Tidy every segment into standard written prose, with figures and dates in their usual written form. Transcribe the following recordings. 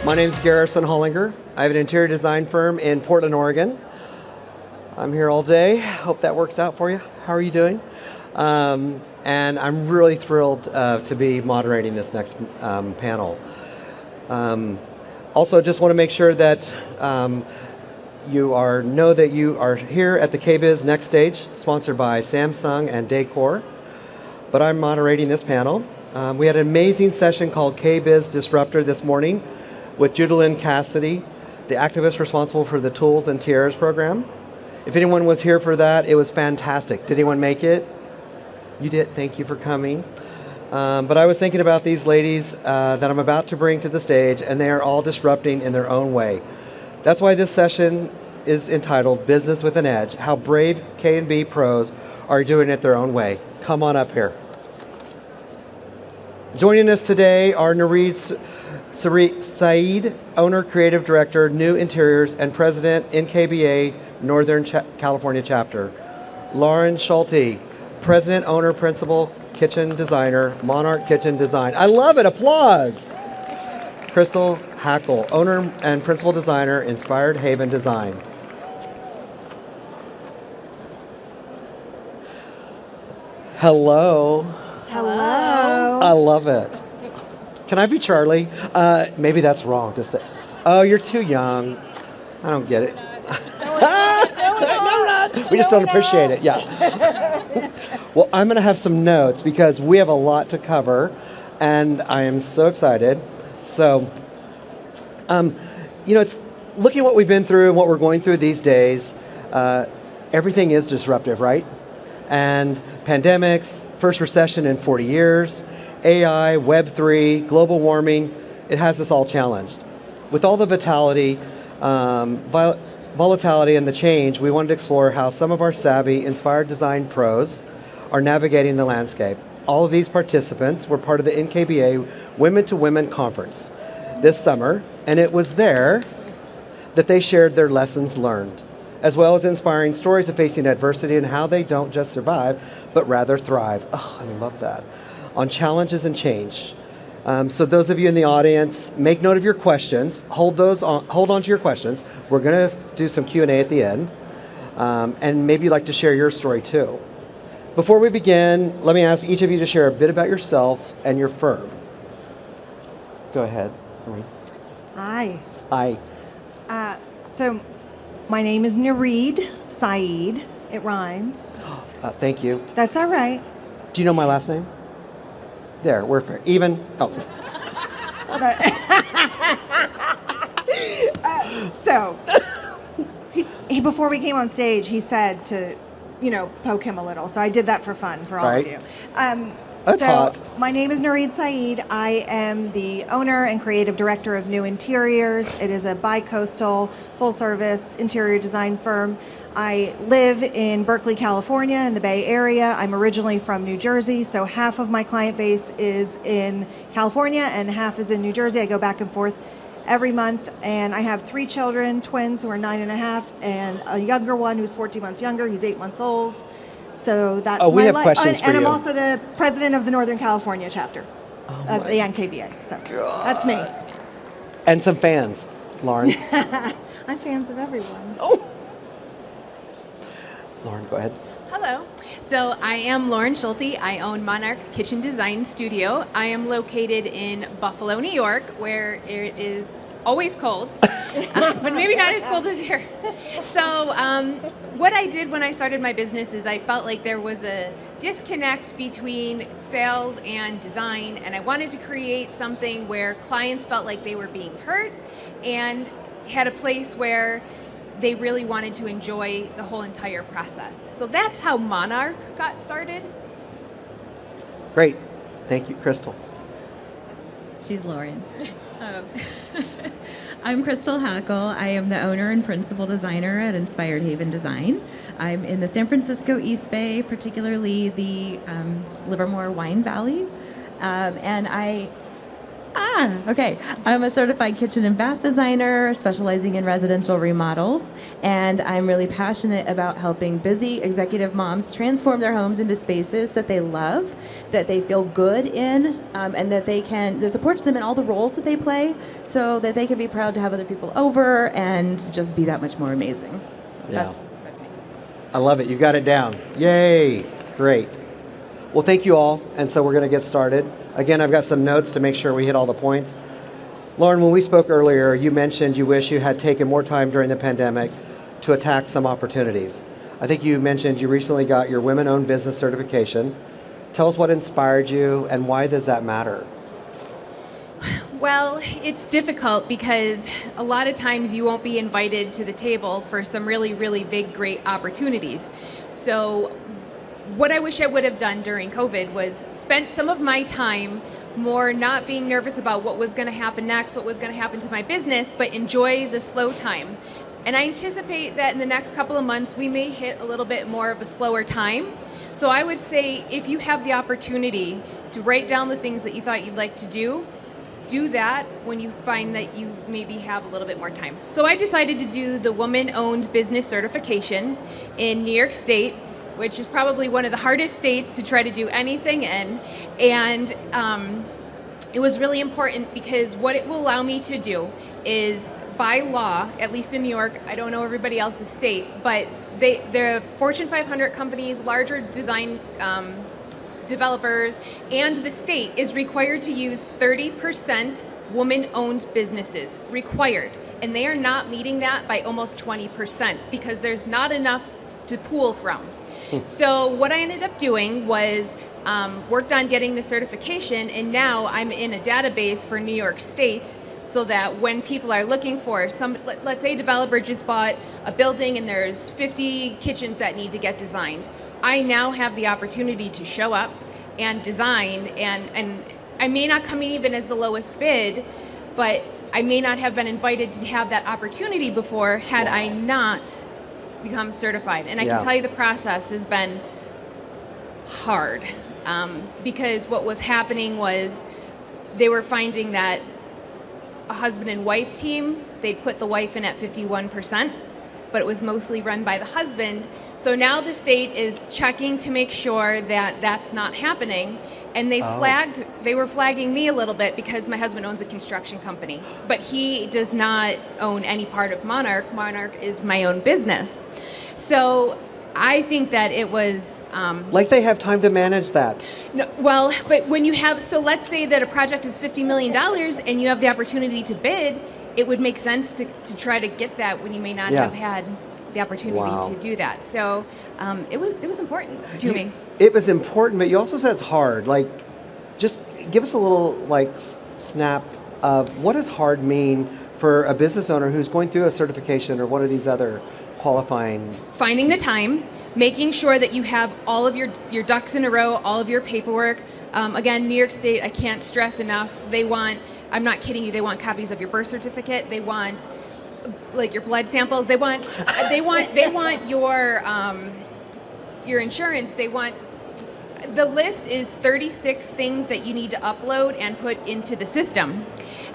My name is Garrison Hollinger. I have an interior design firm in Portland, Oregon. I'm here all day. Hope that works out for you. How are you doing? And I'm really thrilled to be moderating this next panel. Also, just want to make sure that know that you are here at the KBIS Next Stage, sponsored by Samsung and Decor. But I'm moderating this panel. We had an amazing session called KBIS Disruptor this morning with Judalyn Cassidy, the activist responsible for the Tools and Tiaras program. If anyone was here for that, it was fantastic. Did anyone make it? You did. Thank you for coming. But I was thinking about these ladies that I'm about to bring to the stage, and they are all disrupting in their own way. That's why this session is entitled Business with an Edge, how brave K&B pros are doing it their own way. Come on up here. Joining us today are Nareed Saeed, owner, creative director, New Interiors, and president, NKBA Northern California chapter. Lauren Schulte, president, owner, principal, kitchen designer, Monarch Kitchen Design. I love it. Applause. Crystal Hackle, owner and principal designer, Inspired Haven Design. Hello. Hello. I love it. Can I be Charlie? Maybe that's wrong to say. Oh, you're too young. I don't get it. No, we're not. We just don't appreciate it. Yeah. Well, I'm going to have some notes because we have a lot to cover, and I am so excited. So, it's looking at what we've been through and what we're going through these days. Everything is disruptive, right? And pandemics, first recession in 40 years, AI, Web3, global warming, it has us all challenged. With all the volatility and the change, we wanted to explore how some of our savvy, inspired design pros are navigating the landscape. All of these participants were part of the NKBA Women to Women Conference this summer, and it was there that they shared their lessons learned, as well as inspiring stories of facing adversity and how they don't just survive, but rather thrive. Oh, I love that. On challenges and change. So those of you in the audience, make note of your questions. Hold on to your questions. We're going to do some Q&A at the end. And maybe you'd like to share your story too. Before we begin, let me ask each of you to share a bit about yourself and your firm. Go ahead. Hi. Hi. So my name is Nareed Saeed. It rhymes. Thank you. That's all right. Do you know my last name? There, we're fair. Even. Oh. So, he before we came on stage, he said to, poke him a little. So I did that for fun for all of you. That's hot. My name is Nareed Saeed. I am the owner and creative director of New Interiors. It is a bi-coastal, full-service interior design firm. I live in Berkeley, California, in the Bay Area. I'm originally from New Jersey, so half of my client base is in California and half is in New Jersey. I go back and forth every month, and I have 3 children, twins who are 9.5, and a younger one who's 14 months younger. He's 8 months old. So that's my life. We have questions for and you. I'm also the president of the Northern California chapter of the NKBA. So that's me. And some fans, Lauren. I'm fans of everyone. Oh. Lauren, go ahead. Hello. So I am Lauren Schulte. I own Monarch Kitchen Design Studio. I am located in Buffalo, New York, where it is always cold, but maybe not as cold as here. So what I did when I started my business is I felt like there was a disconnect between sales and design, and I wanted to create something where clients felt like they were being heard and had a place where they really wanted to enjoy the whole entire process. So that's how Monarch got started. Great. Thank you, Crystal. She's Lauren. I'm Crystal Hackle. I am the owner and principal designer at Inspired Haven Design. I'm in the San Francisco East Bay, particularly the Livermore Wine Valley. And Yeah, okay. I'm a certified kitchen and bath designer specializing in residential remodels, and I'm really passionate about helping busy executive moms transform their homes into spaces that they love, that they feel good in, and that supports them in all the roles that they play, so that they can be proud to have other people over and just be that much more amazing. Yeah. That's me. I love it. You've got it down. Yay. Great. Well, thank you all. And so we're going to get started. Again, I've got some notes to make sure we hit all the points. Lauren, when we spoke earlier, you mentioned you wish you had taken more time during the pandemic to attack some opportunities. I think you mentioned you recently got your women-owned business certification. Tell us what inspired you and why does that matter? Well, it's difficult because a lot of times you won't be invited to the table for some really, really big, great opportunities. So what I wish I would have done during COVID was spent some of my time more not being nervous about what was going to happen next, what was going to happen to my business, but enjoy the slow time. And I anticipate that in the next couple of months, we may hit a little bit more of a slower time. So I would say if you have the opportunity to write down the things that you thought you'd like to do that when you find that you maybe have a little bit more time. So I decided to do the woman-owned business certification in New York State, which is probably one of the hardest states to try to do anything in. And it was really important because what it will allow me to do is, by law, at least in New York, I don't know everybody else's state, but they're Fortune 500 companies, larger design developers, and the state is required to use 30% woman-owned businesses, required. And they are not meeting that by almost 20% because there's not enough to pool from. So what I ended up doing was worked on getting the certification, and now I'm in a database for New York State so that when people are looking for let's say a developer just bought a building and there's 50 kitchens that need to get designed. I now have the opportunity to show up and design, and I may not come in even as the lowest bid, but I may not have been invited to have that opportunity before had I not become certified. And I can tell you the process has been hard because what was happening was they were finding that a husband and wife team, they'd put the wife in at 51%, but it was mostly run by the husband. So now the state is checking to make sure that that's not happening. And they were flagging me a little bit because my husband owns a construction company, but he does not own any part of Monarch. Monarch is my own business. So I think that it was... like they have time to manage that. No, well, but when you have... So let's say that a project is $50 million and you have the opportunity to bid, it would make sense to try to get that when you may not have had the opportunity to do that. So it was important to me. It was important, but you also said it's hard. Like, just give us a little snap of what does hard mean for a business owner who's going through a certification or one of these other qualifying. Finding the time, making sure that you have all of your ducks in a row, all of your paperwork. Again, New York State, I can't stress enough. They want, I'm not kidding you, they want copies of your birth certificate. They want your blood samples. They want your insurance. They want, the list is 36 things that you need to upload and put into the system.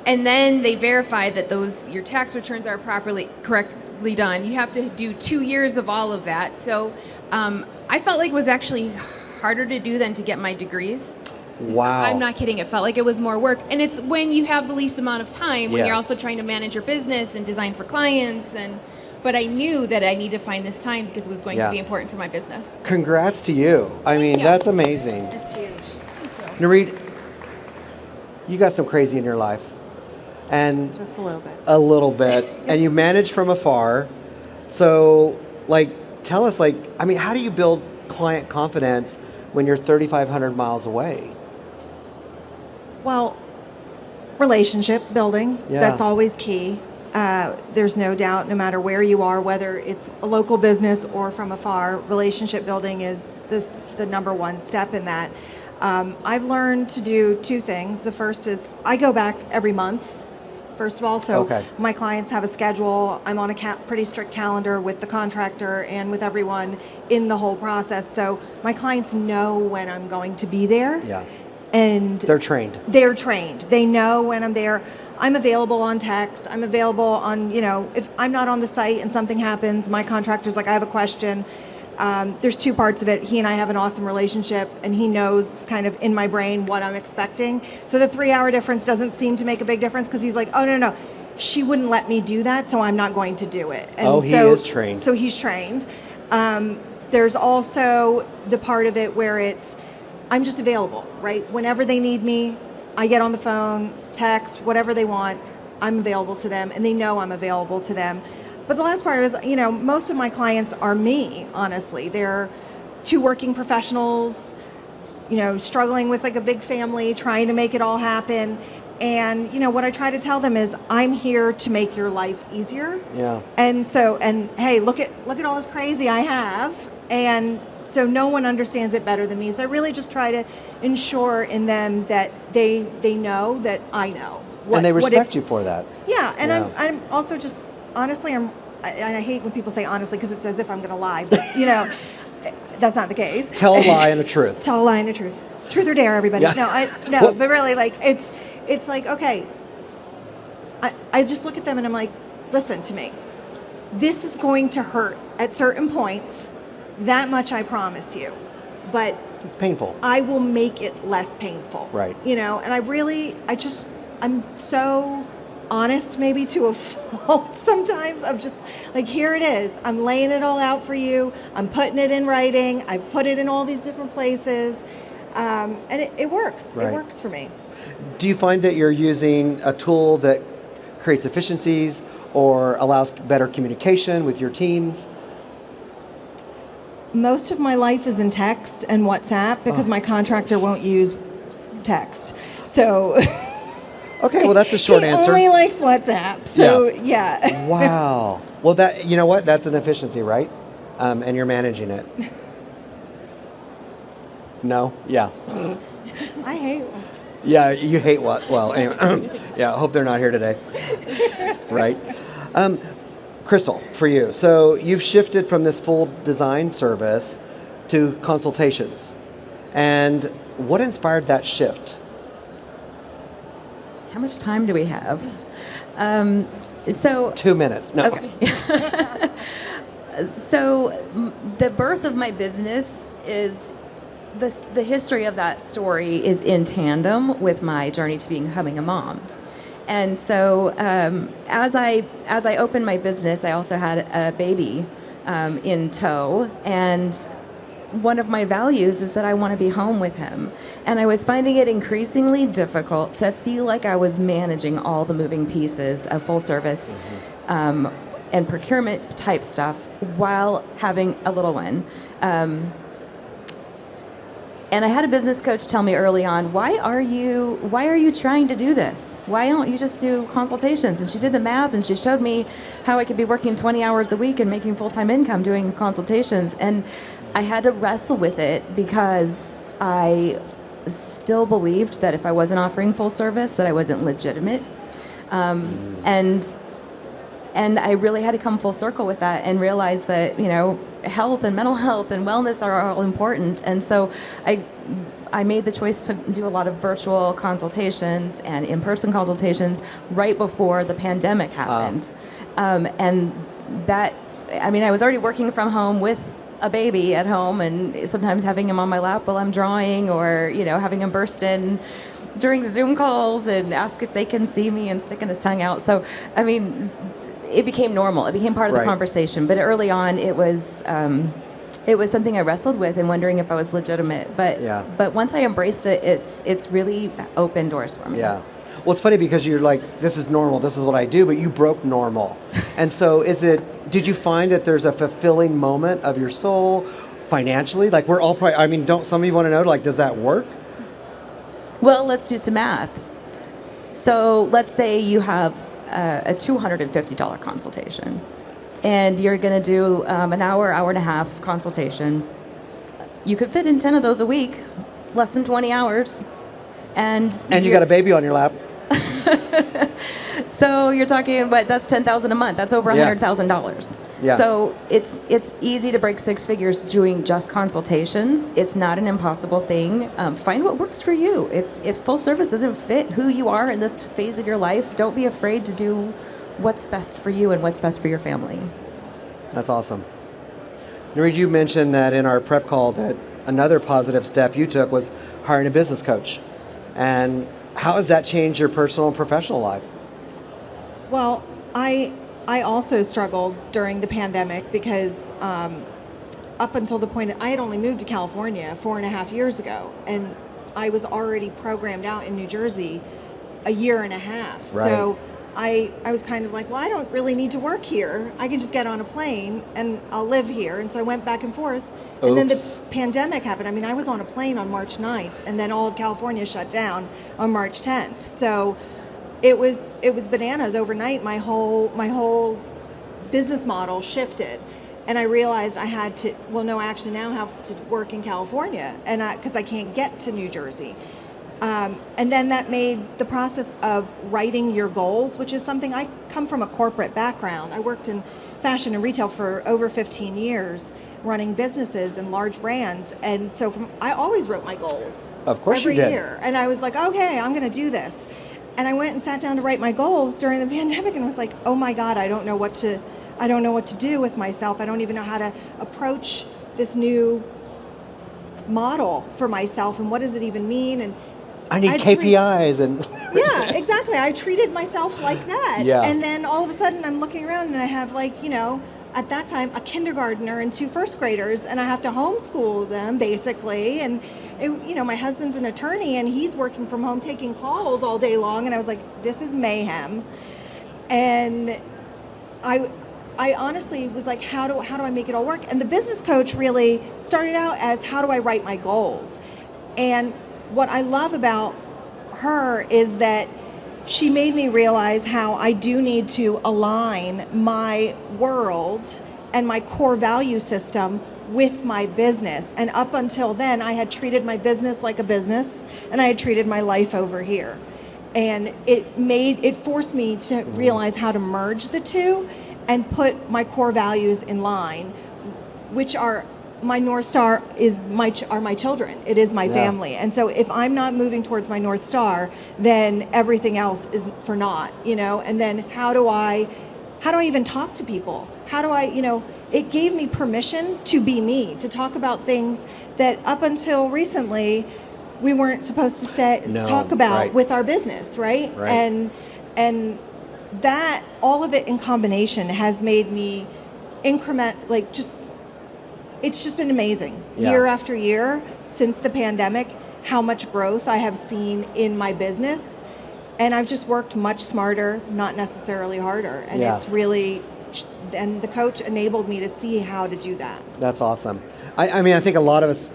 And then they verify that your tax returns are correctly done. You have to do 2 years of all of that. So I felt like it was actually harder to do than to get my degrees. Wow. I'm not kidding. It felt like it was more work. And it's when you have the least amount of time, when you're also trying to manage your business and design for clients. But I knew that I needed to find this time because it was going to be important for my business. Congrats to you. I mean, that's amazing. It's huge. Nareed, you got some crazy in your life. And just a little bit. A little bit. And you manage from afar. So, tell us, how do you build client confidence when you're 3,500 miles away? Well, relationship building, that's always key. There's no doubt, no matter where you are, whether it's a local business or from afar, relationship building is the number one step in that. I've learned to do two things. The first is I go back every month, first of all, so my clients have a schedule. I'm on a pretty strict calendar with the contractor and with everyone in the whole process, so my clients know when I'm going to be there. Yeah. and They're trained. They're trained. They know when I'm there. I'm available on text. I'm available on, if I'm not on the site and something happens, my contractor's like, I have a question. There's two parts of it. He and I have an awesome relationship, and he knows kind of in my brain what I'm expecting. So the 3-hour difference doesn't seem to make a big difference because he's like, oh, no, she wouldn't let me do that, so I'm not going to do it. And he is trained. So he's trained. There's also the part of it where I'm just available, right? Whenever they need me, I get on the phone, text, whatever they want, I'm available to them, and they know I'm available to them. But the last part is, most of my clients are me, honestly. They're two working professionals, struggling with like a big family, trying to make it all happen. And, what I try to tell them is I'm here to make your life easier. Yeah. And hey, look at all this crazy I have. And so no one understands it better than me. So I really just try to ensure in them that they know that I know. And they respect you for that. Yeah. And yeah. I'm also just, honestly, and I hate when people say honestly because it's as if I'm going to lie, but that's not the case. Tell a lie and a truth. Tell a lie and a truth. Truth or dare, everybody. Yeah. Well, but really, like it's like, okay, I just look at them and I'm like, listen to me. This is going to hurt at certain points. That much I promise you. But it's painful. I will make it less painful. Right. And I'm so honest maybe to a fault sometimes of just like, here it is. I'm laying it all out for you. I'm putting it in writing. I've put it in all these different places. And it works. Right. It works for me. Do you find that you're using a tool that creates efficiencies or allows better communication with your teams? Most of my life is in text and WhatsApp because my contractor won't use text. So okay, well that's a short answer. He only likes WhatsApp. So yeah. Wow. Well, you know what? That's an efficiency, right? And you're managing it. No? Yeah. I hate WhatsApp. Yeah, you hate what? Well, anyway. Yeah, I hope they're not here today. Right? Crystal, for you. So you've shifted from this full design service to consultations. And what inspired that shift? How much time do we have? 2 minutes. No. Okay. So the birth of my business is the history of that story is in tandem with my journey to becoming a mom. And so as I opened my business, I also had a baby in tow. And one of my values is that I want to be home with him. And I was finding it increasingly difficult to feel like I was managing all the moving pieces of full service and procurement type stuff while having a little one. And I had a business coach tell me early on, why are you trying to do this? Why don't you just do consultations? And she did the math and she showed me how I could be working 20 hours a week and making full-time income doing consultations. And I had to wrestle with it because I still believed that if I wasn't offering full service, that I wasn't legitimate. And I really had to come full circle with that and realize that, health and mental health and wellness are all important. And so I made the choice to do a lot of virtual consultations and in-person consultations right before the pandemic happened. And that, I was already working from home with a baby at home and sometimes having him on my lap while I'm drawing or, having him burst in during Zoom calls and ask if they can see me and sticking his tongue out. So, it became normal. It became part of the conversation. But early on, it was something I wrestled with and wondering if I was legitimate. But once I embraced it, it's really opened doors for me. Yeah. Well, it's funny because you're like, this is normal. This is what I do. But you broke normal. And so did you find that there's a fulfilling moment of your soul financially? Like we're all probably, don't some of you want to know, like, does that work? Well, let's do some math. So let's say you have a $250 consultation and you're going to do an hour and a half consultation. You could fit in 10 of those a week, less than 20 hours. And you got a baby on your lap. So you're talking about that's $10,000 a month. That's over $100,000. Yeah. So it's easy to break six figures doing just consultations. It's not an impossible thing. Find what works for you. If full service doesn't fit who you are in this phase of your life, don't be afraid to do what's best for you and what's best for your family. That's awesome. Nurid, you mentioned that in our prep call that another positive step you took was hiring a business coach. And how has that changed your personal and professional life? Well, I also struggled during the pandemic because up until the point I had only moved to California 4.5 years ago, and I was already programmed out in New Jersey a year and a half. Right. So I was kind of like, well, I don't really need to work here. I can just get on a plane and I'll live here. And so I went back and forth. And then the pandemic happened. I mean, I was on a plane on March 9th, and then all of California shut down on March 10th. So it was bananas overnight. My whole business model shifted, and I realized I had to. Well, no, I actually now have to work in California, and because I can't get to New Jersey. And then that made the process of writing your goals, which is something I come from a corporate background. I worked in fashion and retail for over 15 years, running businesses and large brands, and so I always wrote my goals. Of course every you did. year, and I was like, okay, I'm going to do this. And I went and sat down to write my goals during the pandemic and was like, oh my God, I don't know what to do with myself. I don't even know how to approach this new model for myself, and what does it even mean? And I need KPIs and yeah, exactly. I treated myself like that. Yeah. And then all of a sudden I'm looking around and I have at that time a kindergartner and 2 first graders, and I have to homeschool them basically. And my husband's an attorney and he's working from home taking calls all day long, and I was like, this is mayhem. And I honestly was like, how do I make it all work? And the business coach really started out as, how do I write my goals? And what I love about her is that she made me realize how I do need to align my world and my core value system with my business. And up until then, I had treated my business like a business, and I had treated my life over here. And it forced me to realize how to merge the two and put my core values in line, which are my North Star are my children. It is my family. And so if I'm not moving towards my North Star, then everything else is for naught, and then how do I even talk to people? How do I, it gave me permission to be me, to talk about things that up until recently we weren't supposed to talk about with our business, right? And that, all of it in combination has made me it's just been amazing year after year since the pandemic, how much growth I have seen in my business. And I've just worked much smarter, not necessarily harder. And it's really, and the coach enabled me to see how to do that. That's awesome. I mean, I think a lot of us,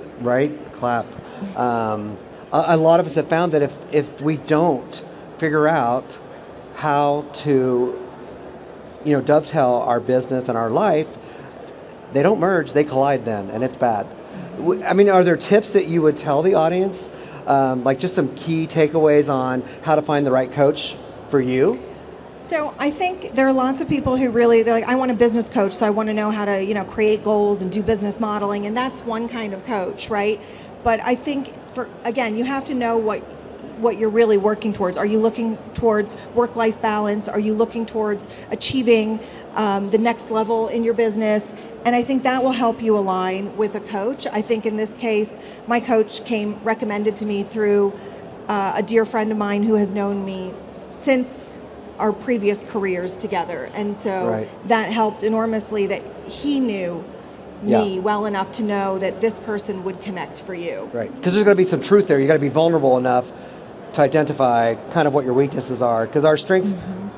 clap. A lot of us have found that if we don't figure out how to, dovetail our business and our life, they don't merge, they collide then, and it's bad. I mean, are there tips that you would tell the audience, like just some key takeaways on how to find the right coach for you? So I think there are lots of people who they're like, I want a business coach, so I want to know how to, create goals and do business modeling, and that's one kind of coach, right? But I think, you have to know what you're really working towards. Are you looking towards work-life balance? Are you looking towards achieving the next level in your business? And I think that will help you align with a coach. I think in this case, my coach recommended to me through a dear friend of mine who has known me since our previous careers together. And so that helped enormously, that he knew me well enough to know that this person would connect for you. Right, because there's got to be some truth there. You got to be vulnerable enough to identify kind of what your weaknesses are, because our strengths,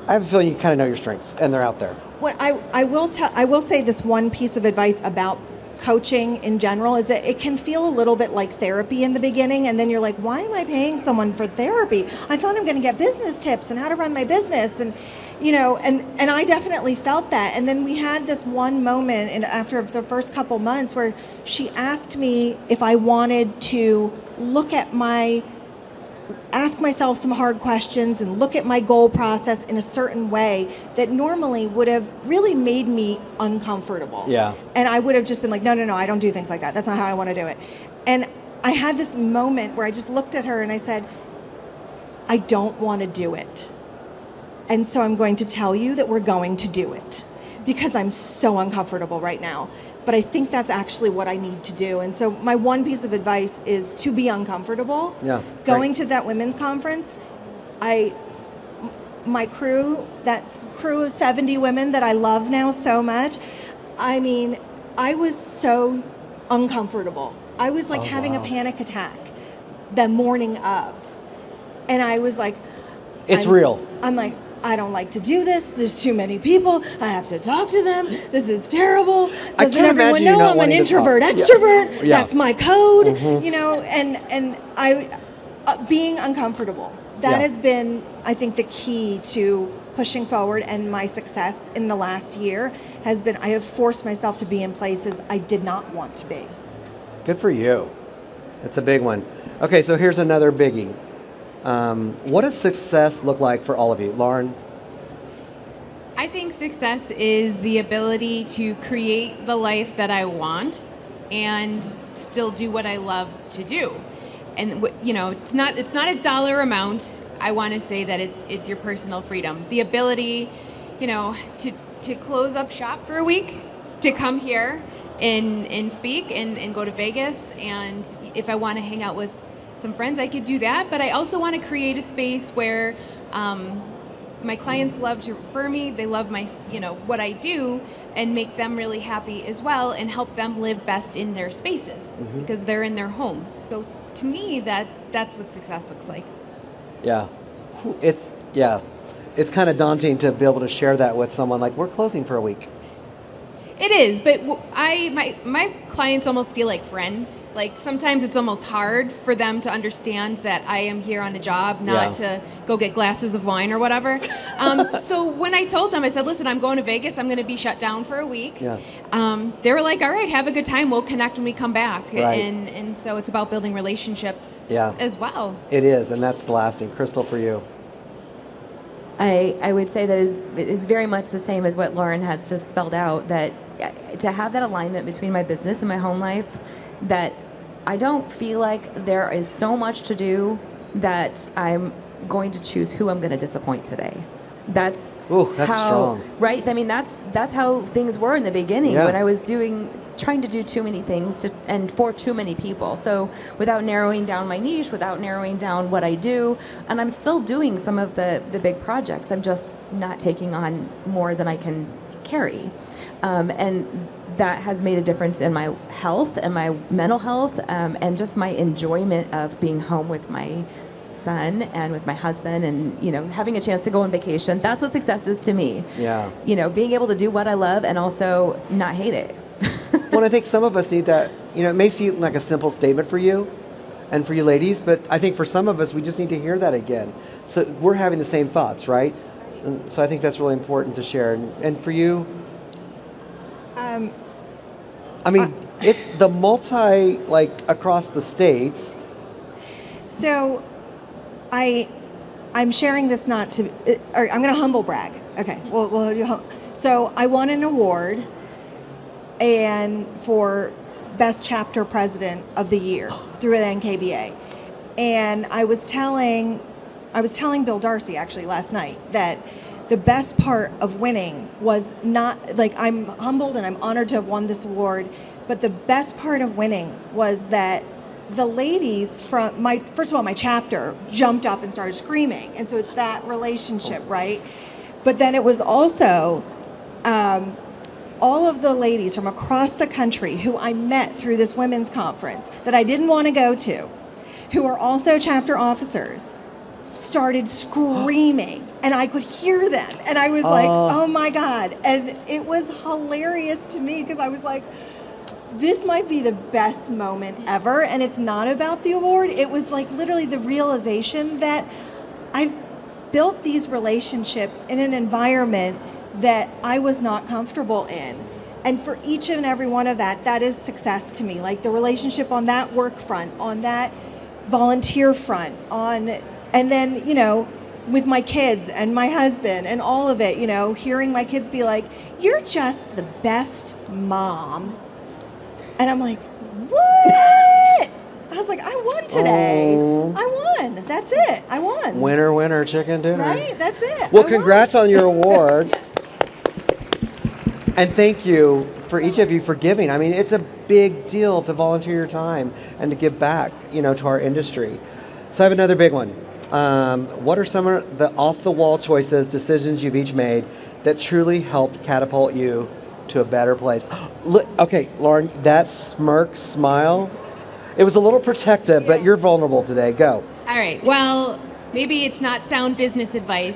I have a feeling you kind of know your strengths, and they're out there. What I will say this one piece of advice about coaching in general is that it can feel a little bit like therapy in the beginning, and then you're like, why am I paying someone for therapy? I thought I'm going to get business tips and how to run my business, and and I definitely felt that. And then we had this one moment after the first couple months where she asked me if I wanted to look at my ask myself some hard questions and look at my goal process in a certain way that normally would have really made me uncomfortable. Yeah. And I would have just been like, no, I don't do things like that. That's not how I want to do it. And I had this moment where I just looked at her and I said, I don't want to do it. And so I'm going to tell you that we're going to do it because I'm so uncomfortable right now. But I think that's actually what I need to do. And so my one piece of advice is to be uncomfortable. Yeah. Going to that women's conference, my crew, that's crew of 70 women that I love now so much. I mean, I was so uncomfortable. I was like having a panic attack the morning of. And I was like, it's real. I'm like, I don't like to do this. There's too many people. I have to talk to them. This is terrible. Doesn't everyone know I'm an introvert, extrovert? Yeah. That's my code, you know, and I, being uncomfortable. That has been, I think, the key to pushing forward, and my success in the last year has been I have forced myself to be in places I did not want to be. Good for you. It's a big one. Okay, so here's another biggie. What does success look like for all of you? Lauren? I think success is the ability to create the life that I want and still do what I love to do. And you know, it's not a dollar amount. I want to say that it's your personal freedom, the ability, you know, to close up shop for a week, to come here and speak and go to Vegas, and if I want to hang out with some friends, I could do that. But I also want to create a space where my clients love to refer me. They love my, you know, what I do, and make them really happy as well, and help them live best in their spaces because they're in their homes. So to me, that's what success looks like. Yeah, it's kind of daunting to be able to share that with someone. Like, we're closing for a week. It is, but my clients almost feel like friends. Like, sometimes it's almost hard for them to understand that I am here on a job, not to go get glasses of wine or whatever. So when I told them, I said, listen, I'm going to Vegas. I'm going to be shut down for a week. Yeah. They were like, all right, have a good time. We'll connect when we come back. Right. And so it's about building relationships as well. It is, and that's lasting. Crystal, for you? I would say that it's very much the same as what Lauren has just spelled out, that to have that alignment between my business and my home life, that I don't feel like there is so much to do that I'm going to choose who I'm going to disappoint today. That's how, strong. Right? I mean, that's how things were in the beginning when I was trying to do too many things and for too many people. So without narrowing down my niche, without narrowing down what I do, and I'm still doing some of the big projects. I'm just not taking on more than I can carry. And that has made a difference in my health and my mental health, and just my enjoyment of being home with my son and with my husband, and, you know, having a chance to go on vacation. That's what success is to me. Yeah. You know, being able to do what I love and also not hate it. Well, I think some of us need that. You know, it may seem like a simple statement for you and for you ladies, but I think for some of us, we just need to hear that again. So we're having the same thoughts, right? And so I think that's really important to share. And for you? I mean, it's the across the states. So I'm sharing this not to, or I'm going to humble brag. Okay. So I won an award and for Best Chapter President of the Year through the NKBA. And I was telling Bill Darcy actually last night that the best part of winning was not, like, I'm humbled and I'm honored to have won this award, but the best part of winning was that the ladies from first of all, my chapter jumped up and started screaming. And so it's that relationship, right? But then it was also all of the ladies from across the country who I met through this women's conference that I didn't want to go to, who are also chapter officers, started screaming, and I could hear them. And I was like, oh my God. And it was hilarious to me because I was like, this might be the best moment ever. And it's not about the award. It was like literally the realization that I've built these relationships in an environment that I was not comfortable in. And for each and every one of that is success to me. Like the relationship on that work front, on that volunteer front, on And then, with my kids and my husband and all of it, hearing my kids be like, "You're just the best mom." And I'm like, what? I was like, I won today. Oh. I won. That's it. I won. Winner, winner, chicken dinner. Right? That's it. Well, congrats on your award. And thank you for each of you for giving. I mean, it's a big deal to volunteer your time and to give back, to our industry. So I have another big one. What are some of the off-the-wall choices, decisions you've each made that truly helped catapult you to a better place? Look, okay, Lauren, that smirk, smile, it was a little protective, but you're vulnerable today. Go. All right. Well, maybe it's not sound business advice.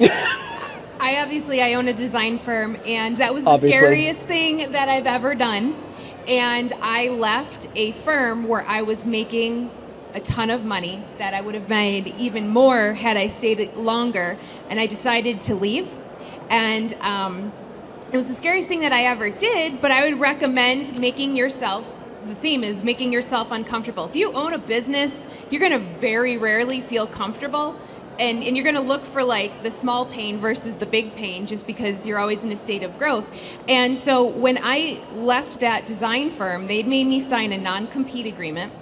I own a design firm, and that was the scariest thing that I've ever done. And I left a firm where I was making a ton of money that I would have made even more had I stayed longer, and I decided to leave. And it was the scariest thing that I ever did, but I would recommend the theme is making yourself uncomfortable. If you own a business, you're going to very rarely feel comfortable, and you're going to look for like the small pain versus the big pain just because you're always in a state of growth. And so when I left that design firm, they'd made me sign a non-compete agreement,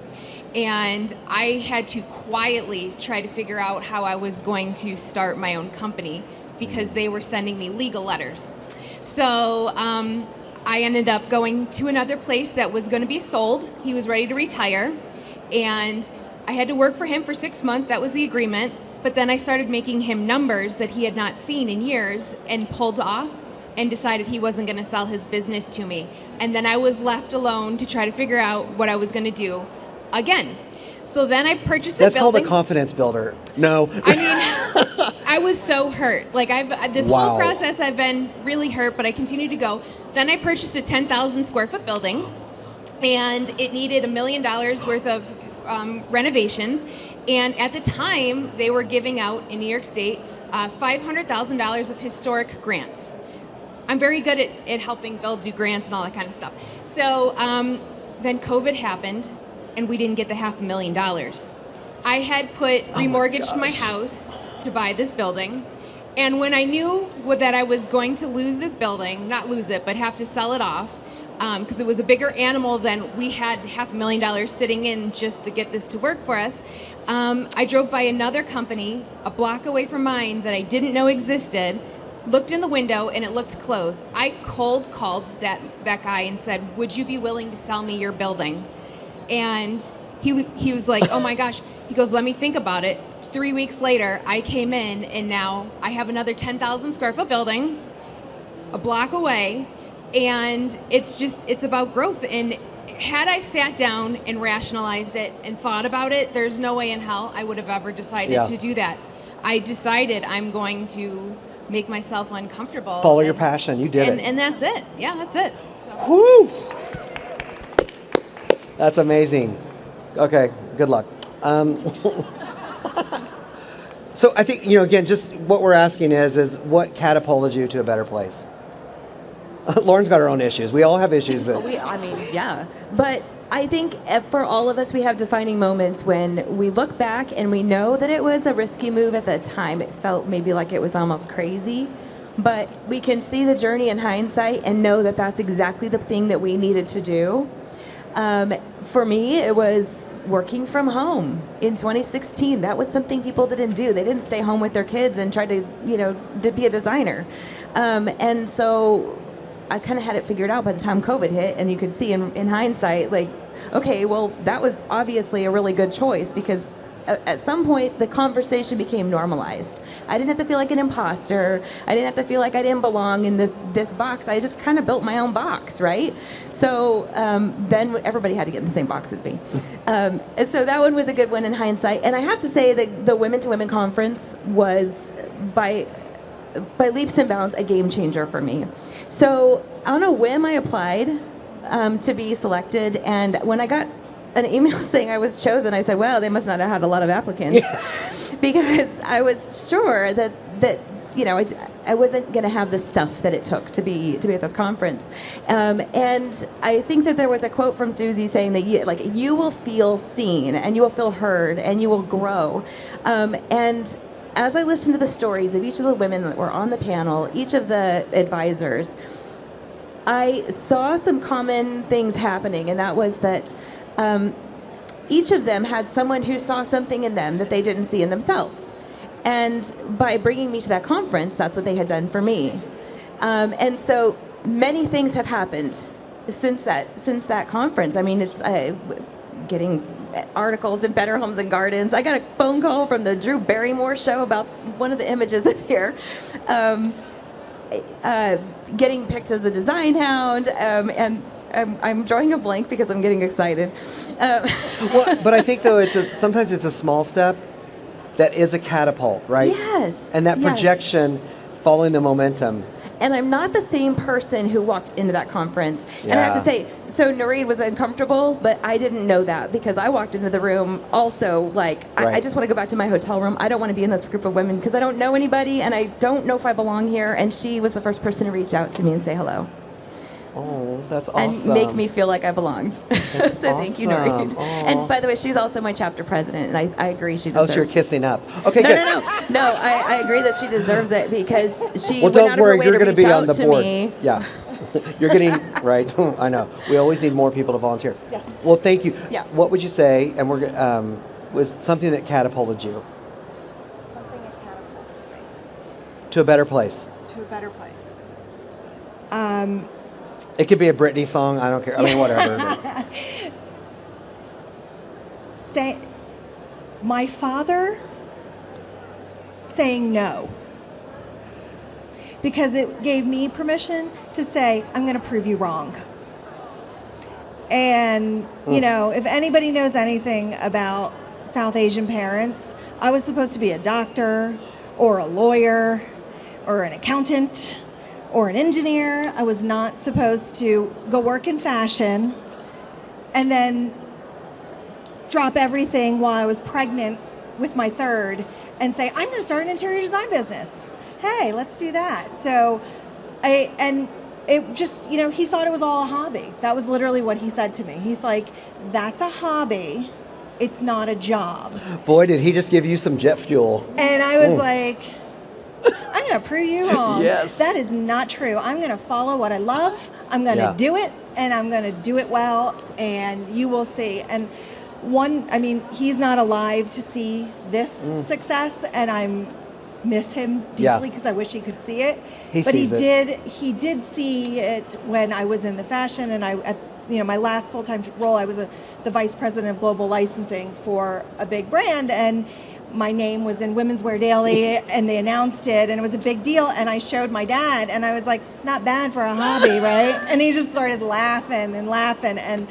and I had to quietly try to figure out how I was going to start my own company because they were sending me legal letters. So I ended up going to another place that was going to be sold. He was ready to retire, and I had to work for him for 6 months. That was the agreement. But then I started making him numbers that he had not seen in years and pulled off and decided he wasn't going to sell his business to me. And then I was left alone to try to figure out what I was going to do again. So then I purchased a building. That's called a confidence builder. No. I mean, I was so hurt. Like this whole process, I've been really hurt, but I continue to go. Then I purchased a 10,000 square foot building, and it needed $1 million worth of renovations. And at the time, they were giving out in New York State $500,000 of historic grants. I'm very good at helping Bill do grants and all that kind of stuff. So then COVID happened, and we didn't get the $500,000. I had remortgaged my house to buy this building, and when I knew that I was going to lose this building, not lose it, but have to sell it off, because it was a bigger animal than we had $500,000 sitting in just to get this to work for us, I drove by another company a block away from mine that I didn't know existed, looked in the window, and it looked closed. I cold called that guy and said, "Would you be willing to sell me your building?" And he was like, "Oh my gosh." He goes, "Let me think about it." 3 weeks later, I came in, and now I have another 10,000 square foot building a block away, and it's about growth. And had I sat down and rationalized it and thought about it, there's no way in hell I would have ever decided to do that. I decided I'm going to make myself uncomfortable. Follow your passion. You did it. And that's it. Yeah, that's it. So. Woo! That's amazing. Okay, good luck. So I think, again, just what we're asking is what catapulted you to a better place? Lauren's got her own issues. We all have issues, but... yeah. But I think for all of us, we have defining moments when we look back and we know that it was a risky move at the time. It felt maybe like it was almost crazy. But we can see the journey in hindsight and know that that's exactly the thing that we needed to do. For me, it was working from home in 2016. That was something people didn't do. They didn't stay home with their kids and try to, to be a designer. And so I kind of had it figured out by the time COVID hit, and you could see in hindsight, like, okay, well, that was obviously a really good choice because at some point the conversation became normalized. I didn't have to feel like an imposter. I didn't have to feel like I didn't belong in this box. I just kind of built my own box, right? So then everybody had to get in the same box as me. And so that one was a good one in hindsight. And I have to say that the Women to Women conference was by leaps and bounds a game changer for me. So on a whim, I applied to be selected, and when I got an email saying I was chosen, I said, well, they must not have had a lot of applicants. Because I was sure that I wasn't going to have the stuff that it took to be at this conference. And I think that there was a quote from Susie saying that you will feel seen and you will feel heard and you will grow. And as I listened to the stories of each of the women that were on the panel, each of the advisors, I saw some common things happening, and that was that each of them had someone who saw something in them that they didn't see in themselves. And by bringing me to that conference, that's what they had done for me. And so many things have happened since that conference. I mean, it's getting articles in Better Homes and Gardens. I got a phone call from the Drew Barrymore show about one of the images in here. Getting picked as a design hound, and I'm drawing a blank because I'm getting excited. But I think, though, sometimes it's a small step that is a catapult, right? Yes. And that projection, following the momentum. And I'm not the same person who walked into that conference. Yeah. And I have to say, so Noreen was uncomfortable, but I didn't know that because I walked into the room also like, right. I just want to go back to my hotel room. I don't want to be in this group of women because I don't know anybody and I don't know if I belong here. And she was the first person to reach out to me and say hello. Oh, that's awesome. And make me feel like I belonged. So awesome. Thank you, Noreen. Oh. And by the way, she's also my chapter president, and I agree she deserves it. Oh, so you're kissing up. Okay, no, good. No, I agree that she deserves it because she well, went don't out worry, of her way you're to going to reach be on out the to board. me. Yeah. You're getting, right, I know. We always need more people to volunteer. Yeah. Well, thank you. Yeah. What would you say, and was something that catapulted you? Something that catapulted me. To a better place? To a better place. It could be a Britney song, I don't care. I mean, whatever. My father saying no. Because it gave me permission to say, I'm going to prove you wrong. And, if anybody knows anything about South Asian parents, I was supposed to be a doctor or a lawyer or an accountant or an engineer. I was not supposed to go work in fashion and then drop everything while I was pregnant with my third and say, I'm going to start an interior design business. Hey, let's do that. So it just, he thought it was all a hobby. That was literally what he said to me. He's like, that's a hobby. It's not a job. Boy, did he just give you some jet fuel. And I was like, I'm going to prove you wrong. Yes. That is not true. I'm going to follow what I love. I'm going to do it, and I'm going to do it well, and you will see. And he's not alive to see this success, and I miss him deeply because I wish he could see it. He did see it when I was in the fashion, and my last full-time role, I was the vice president of global licensing for a big brand, and my name was in Women's Wear Daily, and they announced it, and it was a big deal, and I showed my dad, and I was like, not bad for a hobby, right? And he just started laughing, and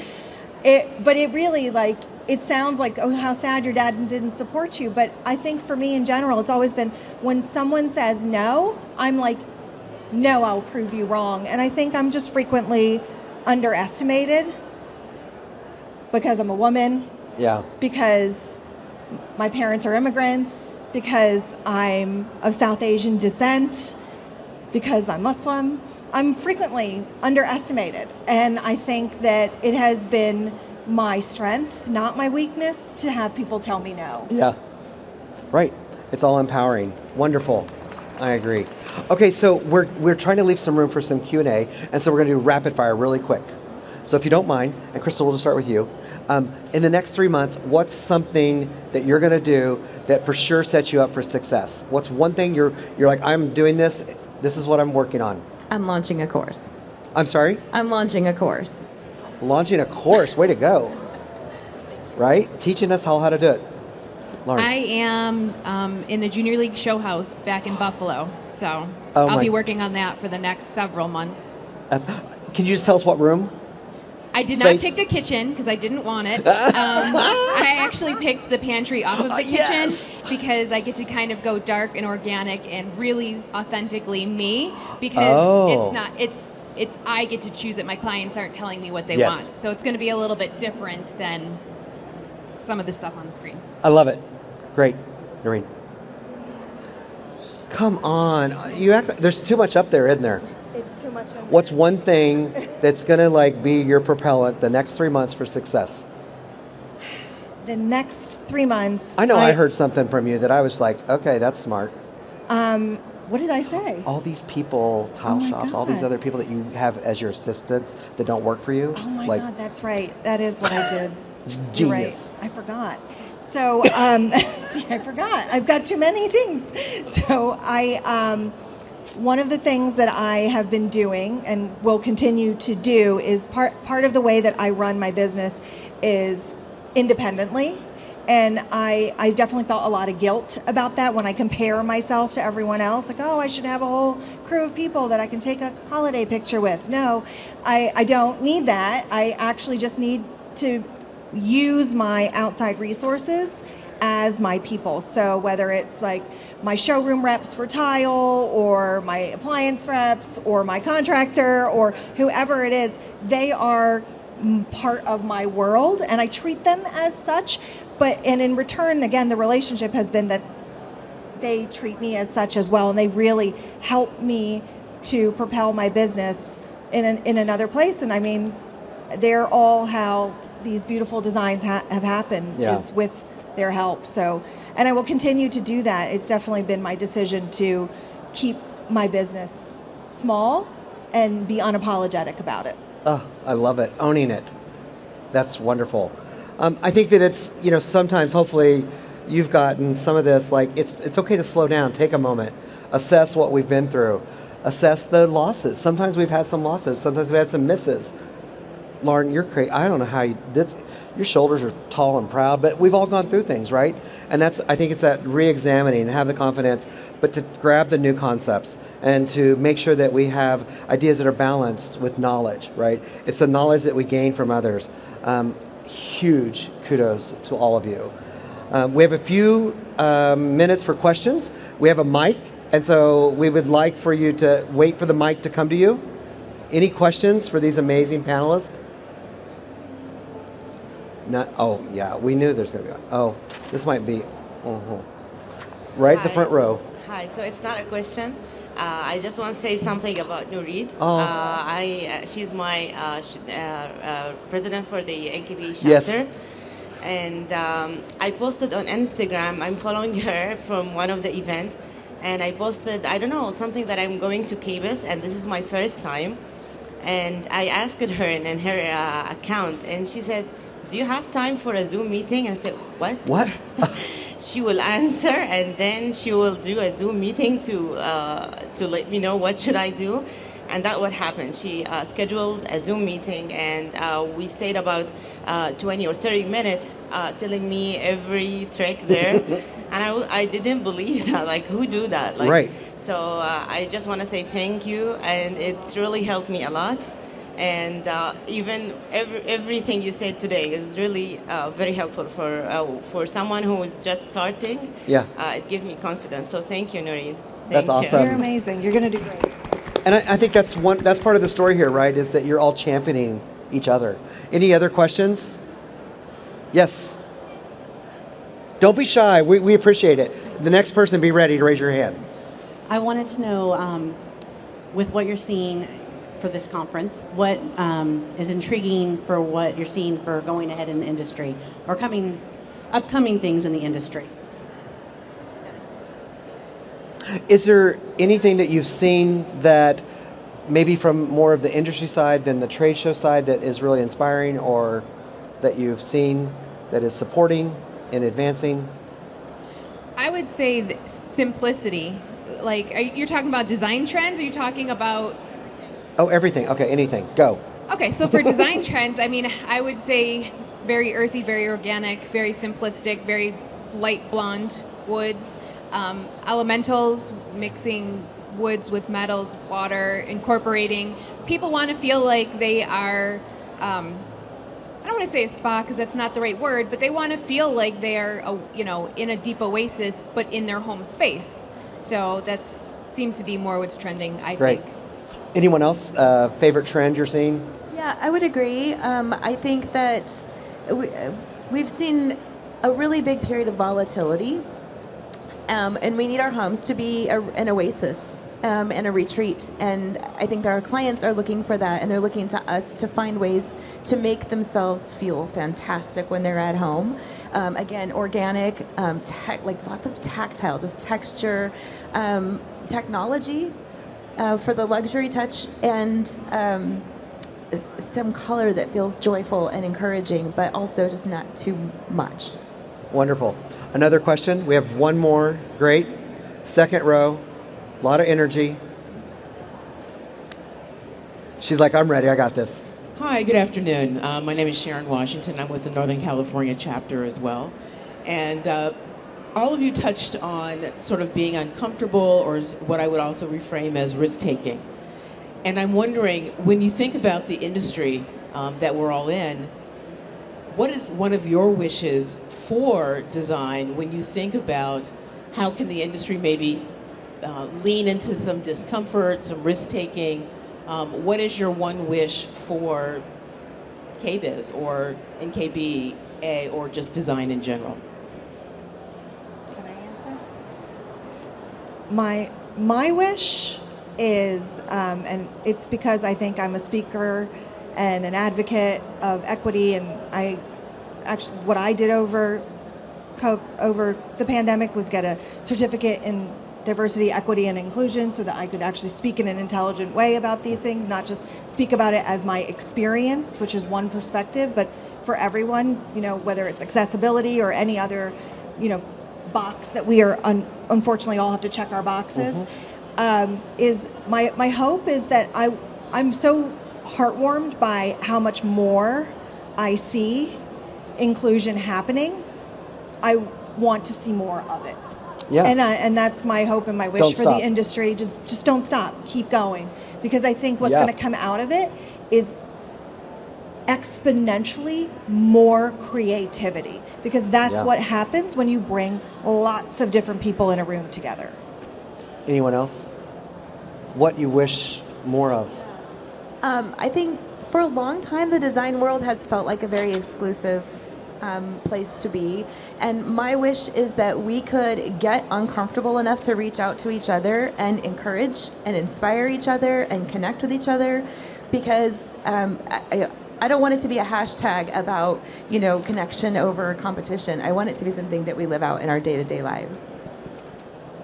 it really, like, it sounds like, oh, how sad your dad didn't support you, but I think for me in general, it's always been, when someone says no, I'm like, no, I'll prove you wrong, and I think I'm just frequently underestimated because I'm a woman, because my parents are immigrants, because I'm of South Asian descent, because I'm Muslim. I'm frequently underestimated. And I think that it has been my strength, not my weakness, to have people tell me no. Yeah. Right. It's all empowering. Wonderful. I agree. Okay, so we're trying to leave some room for some Q&A, and so we're going to do rapid fire really quick. So if you don't mind, and Crystal, we'll just start with you. In the next 3 months, what's something that you're going to do that for sure sets you up for success? What's one thing you're like, I'm doing this, this is what I'm working on? I'm launching a course. I'm sorry? I'm launching a course. Launching a course, way to go. Right? Teaching us how to do it. Lauren. I am in the Junior League Show House back in Buffalo, so I'll be working on that for the next several months. Can you just tell us what room? I did not pick the kitchen because I didn't want it. I actually picked the pantry off of the kitchen because I get to kind of go dark and organic and really authentically me, because it's I get to choose it. My clients aren't telling me what they want. So it's going to be a little bit different than some of the stuff on the screen. I love it. Great. Noreen. Come on. You act like there's too much up there, isn't there? It's too much. What's one thing that's going to like be your propellant the next 3 months for success? The next 3 months. I know I heard something from you that I was like, okay, that's smart. What did I say? All these people, tile shops, all these other people that you have as your assistants that don't work for you. Oh my God, that's right. That is what I did. Genius. You're right. I forgot. So, see, I forgot. I've got too many things. So one of the things that I have been doing and will continue to do is part of the way that I run my business is independently. And I definitely felt a lot of guilt about that when I compare myself to everyone else. Like, oh, I should have a whole crew of people that I can take a holiday picture with. No, I don't need that. I actually just need to use my outside resources as my people. So whether it's like my showroom reps for tile or my appliance reps or my contractor or whoever it is, they are part of my world and I treat them as such. And in return, again, the relationship has been that they treat me as such as well, and they really help me to propel my business in another place. And I mean, they're all how these beautiful designs have happened is with their help. So, and I will continue to do that. It's definitely been my decision to keep my business small and be unapologetic about it. Oh, I love it. Owning it. That's wonderful. I think that it's, sometimes hopefully you've gotten some of this, like it's okay to slow down, take a moment, assess what we've been through, assess the losses. Sometimes we've had some losses, sometimes we've had some misses. Lauren, you're crazy. I don't know how your shoulders are tall and proud, but we've all gone through things, right? And I think it's that re-examining and have the confidence, but to grab the new concepts and to make sure that we have ideas that are balanced with knowledge, right? It's the knowledge that we gain from others. Huge kudos to all of you. We have a few minutes for questions. We have a mic, and so we would like for you to wait for the mic to come to you. Any questions for these amazing panelists? Oh, yeah, we knew there's going to be one. Oh, this might be right at the front row. Hi, so it's not a question. I just want to say something about Nurid. She's my president for the NKBIS chapter. Yes. And I posted on Instagram, I'm following her from one of the events, and I posted, I don't know, something that I'm going to KBIS, and this is my first time. And I asked her in her account, and she said, do you have time for a Zoom meeting? And I said, what? What? She will answer, and then she will do a Zoom meeting to let me know what should I do. And that's what happened. She scheduled a Zoom meeting, and we stayed about 20 or 30 minutes telling me every trick there. And I didn't believe that. Like, who do that? Like, right. So I just want to say thank you, and it's really helped me a lot. And even everything you said today is really very helpful for someone who is just starting. Yeah. It gives me confidence. So thank you, Nurid. That's awesome. You're amazing. You're going to do great. And I think that's part of the story here, right? Is that you're all championing each other. Any other questions? Yes. Don't be shy. We appreciate it. The next person, be ready to raise your hand. I wanted to know, with what you're seeing for this conference, what is intriguing for what you're seeing for going ahead in the industry or upcoming things in the industry? Is there anything that you've seen that maybe from more of the industry side than the trade show side that is really inspiring, or that you've seen that is supporting and advancing? I would say simplicity. Like, you're talking about design trends, or are you talking about... Oh, everything. Okay, anything. Go. Okay, so for design trends, I mean, I would say very earthy, very organic, very simplistic, very light blonde woods. Elementals, mixing woods with metals, water, incorporating. People want to feel like they are, I don't want to say a spa because that's not the right word, but they want to feel like they are, in a deep oasis, but in their home space. So that seems to be more what's trending, I think. Anyone else? Favorite trend you're seeing? Yeah, I would agree. I think that we've seen a really big period of volatility And we need our homes to be an oasis and a retreat. And I think that our clients are looking for that, and they're looking to us to find ways to make themselves feel fantastic when they're at home. Again, organic, like lots of tactile, just texture, technology for the luxury touch, and some color that feels joyful and encouraging, but also just not too much. Wonderful. Another question. We have one more. Great. Second row. A lot of energy. She's like, I'm ready. I got this. Hi, good afternoon. My name is Sharon Washington. I'm with the Northern California chapter as well. And all of you touched on sort of being uncomfortable, or what I would also reframe as risk-taking. And I'm wondering, when you think about the industry that we're all in, what is one of your wishes for design when you think about how can the industry maybe lean into some discomfort, some risk-taking? What is your one wish for KBIS or NKBA or just design in general? Can I answer? My wish is, and it's because I think I'm a speaker and an advocate of equity, and what I did over the pandemic was get a certificate in diversity, equity, and inclusion so that I could actually speak in an intelligent way about these things, not just speak about it as my experience, which is one perspective, but for everyone, whether it's accessibility or any other, box that we are unfortunately all have to check our boxes. Is my hope is that I'm so heartwarmed by how much more I see inclusion happening. I want to see more of it. Yeah. And that's my hope and my wish Don't for stop. the industry. Just don't stop. Keep going. Because I think what's going to come out of it is exponentially more creativity. Because that's what happens when you bring lots of different people in a room together. Anyone else? What you wish more of? I think for a long time, the design world has felt like a very exclusive place to be. And my wish is that we could get uncomfortable enough to reach out to each other and encourage and inspire each other and connect with each other, because I don't want it to be a hashtag about, connection over competition. I want it to be something that we live out in our day-to-day lives.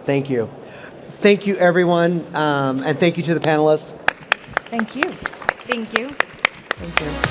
Thank you. Thank you, everyone. And thank you to the panelists. Thank you. Thank you. Thank you.